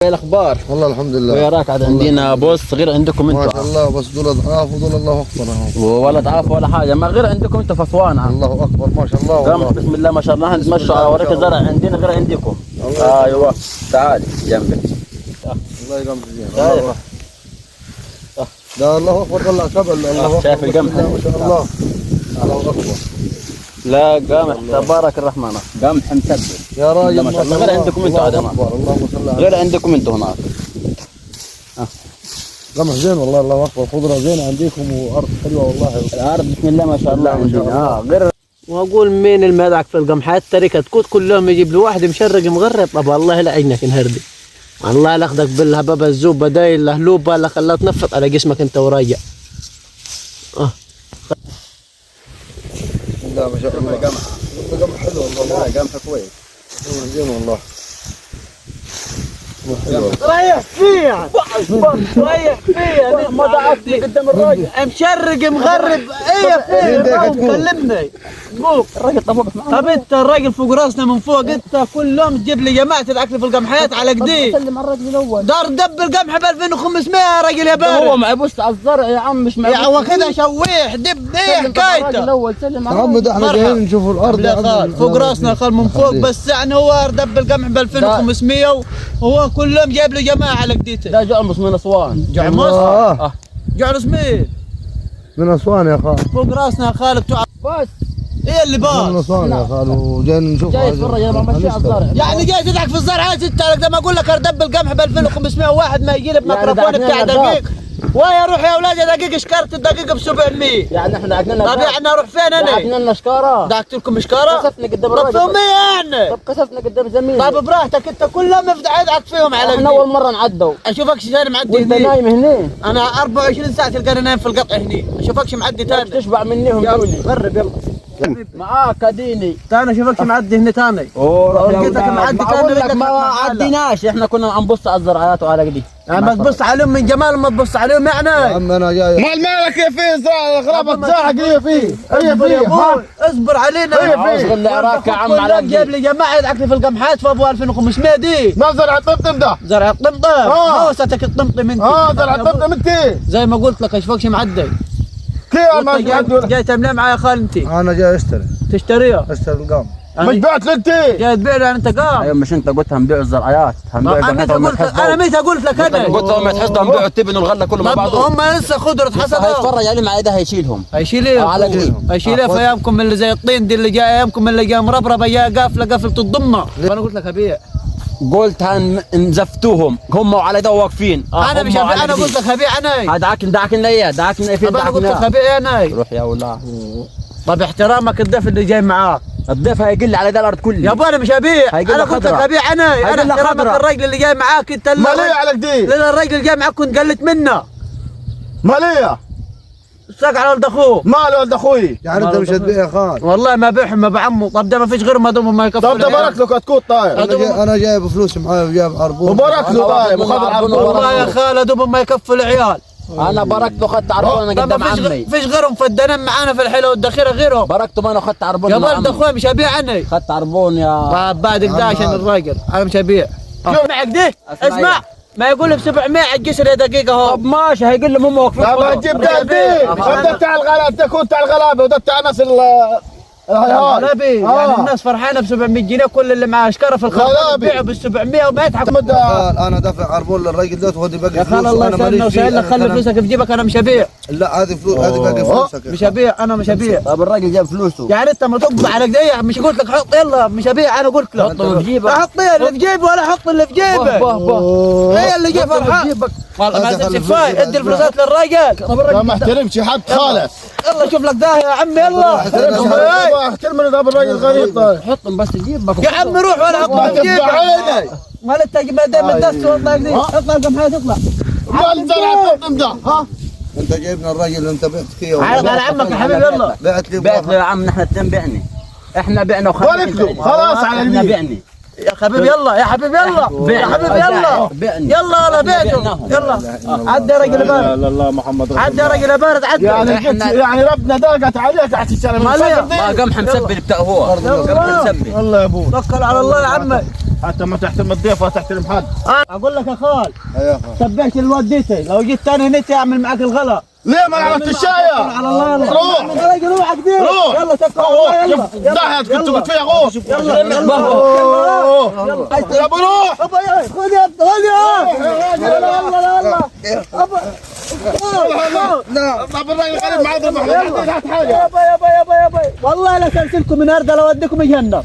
ايه الاخبار؟ والله الحمد لله. وياك عاد عندنا بص غير عندكم انتم ما شاء الله، بس دول اضعاف ودول الله اكبر اهو. ولا ضعاف ولا حاجه، ما غير عندكم انتم في اسوان. الله اكبر ما شاء الله والله. بسم الله ما شاء الله. نتمشوا اوريك الزرع عندنا غير عندكم. ايوه تعال جنبي. الله يقام زين. ده الله اكبر طلع سبع. الله اكبر. شايف القمح ما شاء الله. الله اكبر. لا قمح تبارك الرحمن، قمح مسبل يا راجل ما شاء الله. غير عندكم انتم عاد هناك، اللهم صل على غير عندكم انتم هناك. قمح زين والله. الله اكبر. خضره زينه عندكم وارض حلوه والله. الارض بسم الله ما شاء الله عندنا. غير واقول مين المدعك في القمحات تركت كوت كلهم يجيب له واحد مشرق مغرب. طب والله لا عينك انهردي، والله لا اخذك بالهبابه الزوبه داي اللهلوبه اللي خلاها تنفط على جسمك انت وراجع. لا ما شاء الله. قمح حلو والله. قمح كويس زين والله. ريح فيها ريح فيها ما ضعفتني قدام الراجل. مشرق مغرب. ايه فين كلمني قول الراجل طبق معنا. طب انت الراجل فوق راسنا من فوق، انت كل يوم تجيب لي جماعه الاكل في القمحات على قديم. سلم على الراجل الاول. دار دب القمح ب 2500 يا راجل يا هو بارد. ما يبص على الزرع يا عم، مش يا هو كذا شويح دب ايه حكايته. الاول سلم يا على عم ده احنا مرحبا. جايين نشوف الارض يا عم. فوق راسنا خال من فوق، بس يعني هو دب القمح ب 2500 وهو كل يوم جايب له جماعه على قديته. ده جعمص من اسوان. جعمص آه. جعلس مين؟ من اسوان يا خال. فوق راسنا يا خالد بس ايه اللي من باص؟ اسوان يا خال وجايين نشوف. جاي يتفرج يا ماشي على الزرع. يعني جاي تضحك في الزرعات انت. ده ما اقول لك دب القمح ب 2500 واحد ما يجي لي بميكروفون يعني بتاع دعكنا دقيق. ويا روح يا اولاد دقيق اشكرت الدقيقه ب 700. يعني احنا دعكنا. طب يعني اروح فين انا؟ دعكنا لنا شكاره. دعكت لكم اشكاره؟ كسفنا قدام طب الراجل. 100 يعني. طب كسفنا قدام زميلي. طب براحتك انت كل يوم ادعك فيهم على احنا اول مره نعدوا اشوفكش ثاني معدي وانت هني. نايم هنا. انا 24 ساعه تلقاني نايم في القطع هني، اشوفكش معدي ثاني. تشبع منهم دولي. قرب يلا معاك اديني. ثاني اشوفكش معدي هنا ثاني. لقيتك معدي ثاني اقول لك ما عديناش، احنا كنا عم نبص على الزراعات وعلى قدي. يعني ما تبص عليهم من جمال ما تبص عليهم يا يعني. عم انا جاي. مال مالك يا فيه غرابة زاحق هي فيه اصبر علينا. اشغل العراق يا عم على جايب قدي. لي جماعه اكل في القمحات في ابو 2500 دي. ما زرع الطمطم ده. زرع الطمطم. موستك الطمطم انت. زرع الطمطم انت. زي ما قلت لك اشوفكش معدي. كيف ما جاي تعمل معايا خال انت؟ انا جاي اشتري تشتريها؟ القام. مش بعت لي انت. جاي تبيع لي انت قام. ايوه مش انت قلت هنبيع الزراعات، هنبيع انا متى قلت لك انا؟ قلت لهم يتحصدوا هنبيعوا التبن والغله كله مع بعض. هم لسه خضره حصدوا. هيتفرج عليه مع ده هيشيلهم. هيشيل ايه؟ على قدي. هيشيل ايه في ايامكم اللي زي الطين دي، اللي جاي ايامكم اللي جاي مربربه جاي قافله الضمه. انا قلت لك ابيع. قلت هنزفتوهم هم وعلى ده واقفين. انا مش ابيع، انا قلت لك ابيع انا. دعكن ليا دعكن فين انا قلت لك دعكن. ابيع انا. روح يا ولاد. طب احترامك الضيف اللي جاي معاك. الضيف هيقل على ده الارض كلها. يا ابو انا مش ابيع، هيقول انا لك قلت لك خضرة. ابيع انا. هيقول انا لك احترامك خضرة. الراجل اللي جاي معاك انت. مالية على قدي. لان الراجل اللي جاي معاك كنت قلت منه. مالية. ساق على ولد اخوه. ماله ولد اخوي. يعني انت مش هتبيع يا خال. والله ما بيعهم ما بعمه. طب ده ما فيش غيره ما دوم ما يكفي. طب ده بارك له كتكوت طاير. انا جايب فلوس معايا وجايب عربون. وبارك له طاير وخذ العربون. والله يا خال دوب ما يكفوا العيال. انا بركته اخذت عربون انا قدام عمي. فيش غيرهم فدانين معانا في الحلوه والدخيره غيرهم. بركته ما انا اخذت عربون يا مع ولد عمي. اخوي مش ابيع انا. اخذت عربون يا. طب بعد كده عشان الراجل انا مش ابيع. معك دي اسمع ما يقول ب 700 على الجسر يا دقيقه اهو. طب ماشي هيقول لهم هم واقفين. لا ما تجيب ده ده بتاع الغلابة تكون بتاع الغلابة وده بتاع ناس غلابي يعني الناس فرحانه ب 700 جنيه. كل اللي معاه اشكره في الخط بيبيعوا ب 700 وما يضحكوا. انا دافع عربون للراجل ده وهدي باقي يا خال الله يسلمنا وسهل لك خلي فلوسك في جيبك. انا مش ابيع. لا هذه فلوس، هذه باقي فلوسك. مش ابيع انا مش ابيع. طب الراجل جاب فلوسه. يعني انت ما تقطع على قديه. مش قلت لك حط يلا مش ابيع. انا قلت لك حطه في جيبك. احط اللي في جيبي ولا احط اللي في جيبه. ايه اللي جاي فرحان والله ما تمسك فاي. ادي الفلوسات للراجل. لا ما احترمش حد خالص. يلا شوف لك ده يا عمي يلا. احترمني ده بالراجل غريب طيب. حطهم بس في جيبك. يا عم روح ولا حط ما في جيبك. تبقى عيني. ما انت دائما دست والله دي. اطلع القمحات اطلع. مال زرع الطمطم ده ها. انت جايبنا الراجل انت بعت فيه. عارف على عمك يا حبيبي يلا. بعت لي بعت له يا عم نحن التين بعني. احنا بعنا بارك له خلاص على احنا اليمين. بعني. يا حبيبي يلا يا حبيبي يلا يا حبيبي يلا يلا يلا بيعهم يلا عدى يا رجل بارد لا الله محمد رسول عدى يا رجل بارد عدى يعني ربنا ضاقت عليه تحت الشارع ما قمح مسبي بتاع هو قمح مسبي. الله يا ابوي توكل على الله يا عمي. حتى ما تحترم الضيف ولا تحترم حد. اقول لك يا خال يا سبحت الوديتي لو جيت تاني هنيتي اعمل معاك الغلط. ليه ما عرفت الشاي؟ على الله يلا روح روح كثير روح يلا توكل على الله يلا ضحك كنت قلت فيها غوص يلا يلا يا ابو روح ابا خذ يا خذ يا يلا يلا طب الراجل غريب معاه ضرب يابا والله لا سلسلكم من ارض لو اوديكم جهنم.